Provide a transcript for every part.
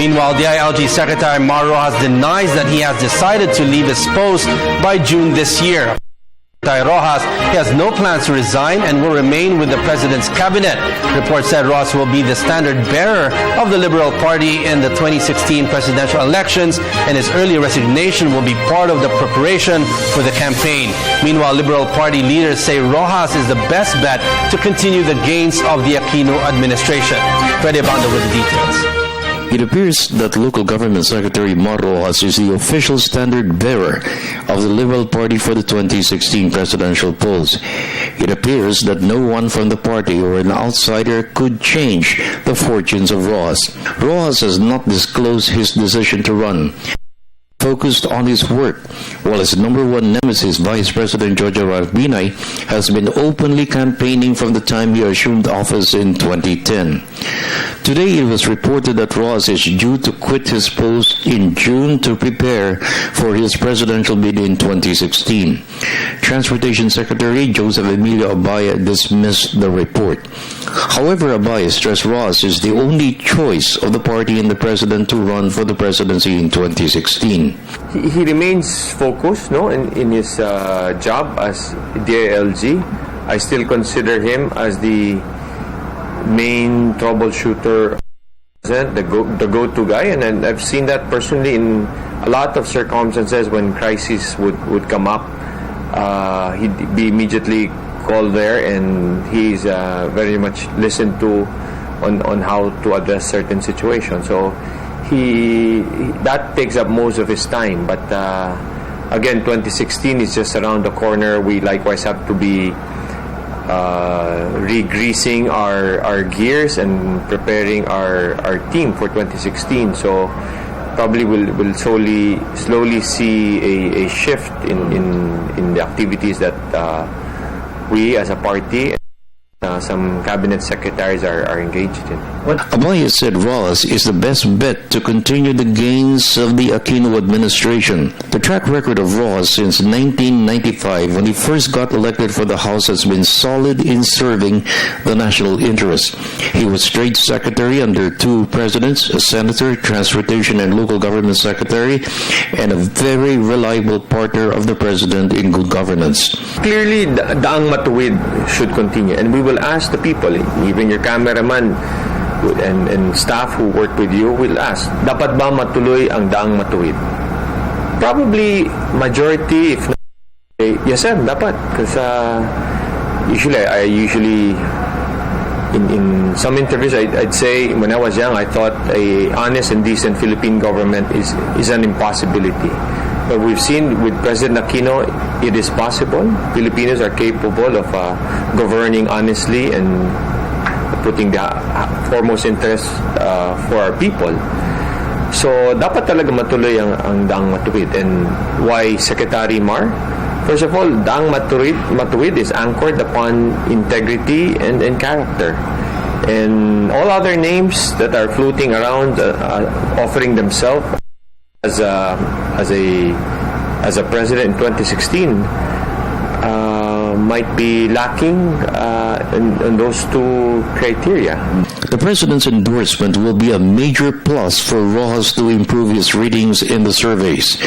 Meanwhile, DILG Secretary Mar Roxas denies that he has decided to leave his post by June this year. Secretary Roxas, he has no plans to resign and will remain with the President's cabinet. Reports said Roxas will be the standard bearer of the Liberal Party in the 2016 presidential elections, and his early resignation will be part of the preparation for the campaign. Meanwhile, Liberal Party leaders say Roxas is the best bet to continue the gains of the Aquino administration. Freddie Abando with the details. It appears that local government secretary Mar Roxas is the official standard bearer of the Liberal Party for the 2016 presidential polls. It appears that no one from the party or an outsider could change the fortunes of Roxas. Roxas has not disclosed his decision to run. Focused on his work, while his number one nemesis, Vice President Jojo Rarbinay, has been openly campaigning from the time he assumed office in 2010. Today, it was reported that Roxas is due to quit his post in June to prepare for his presidential bid in 2016. Transportation Secretary Joseph Emilio Abaya dismissed the report. However, Abaya stressed Roxas is the only choice of the party and the president to run for the presidency in 2016. He remains focused, in his job as DILG. I still consider him as the main troubleshooter, the go-to guy, and I've seen that personally in a lot of circumstances when crisis would come up. He'd be immediately called there, and he's very much listened to on how to address certain situations. So that takes up most of his time. But again, 2016 is just around the corner. We likewise have to be re-greasing our gears and preparing our team for 2016. So probably we'll slowly see a shift in the activities that we as a party, some cabinet secretaries are engaged in. Abaya said Roxas is the best bet to continue the gains of the Aquino administration. The track record of Roxas since 1995, when he first got elected for the House, has been solid in serving the national interest. He was Trade Secretary under two presidents, a Senator, Transportation and Local Government Secretary, and a very reliable partner of the President in good governance. Clearly, daang matuwid should continue, and we will ask the people, even your cameraman and staff who work with you, will ask, dapat ba matuloy ang daang matuwid? Probably majority, if not, yes sir, dapat. Because usually in some interviews I'd say when I was young I thought a honest and decent Philippine government is an impossibility. But we've seen with President Aquino, it is possible. Filipinos are capable of governing honestly and putting the foremost interest for our people. So, dapat talaga matuloy ang daang matuwid. And why Secretary Mar? First of all, daang matuwid is anchored upon integrity and character. And all other names that are floating around offering themselves as a president in 2016 might be lacking in those two criteria. The President's endorsement will be a major plus for Roxas to improve his readings in the surveys.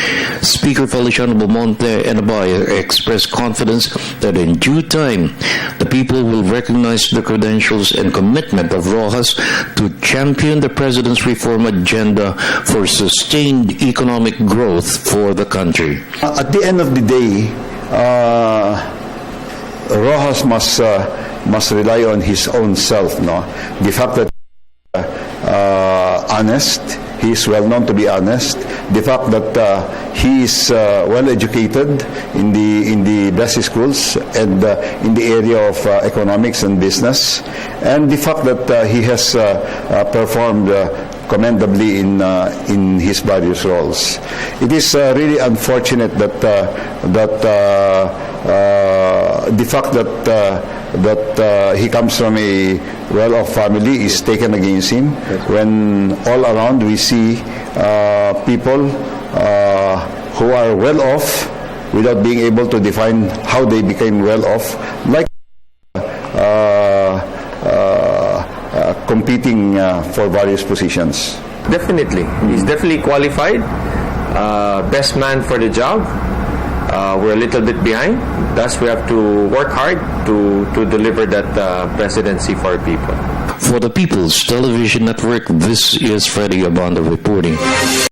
Speaker Feliciano Belmonte and Abaya expressed confidence that in due time, the people will recognize the credentials and commitment of Roxas to champion the President's reform agenda for sustained economic growth for the country. At the end of the day, Roxas must rely on his own self. The fact that honest, he is well known to be honest. The fact that he is well educated in the best schools and in the area of economics and business, and the fact that he has performed commendably in his various roles. It is really unfortunate that the fact that he comes from a well-off family is taken against him, when all around we see people who are well-off without being able to define how they became well-off, like competing for various positions. Definitely. He's definitely qualified. Best man for the job. We're a little bit behind. Thus, we have to work hard to deliver that presidency for our people. For the People's Television Network, this is Freddie Abando reporting.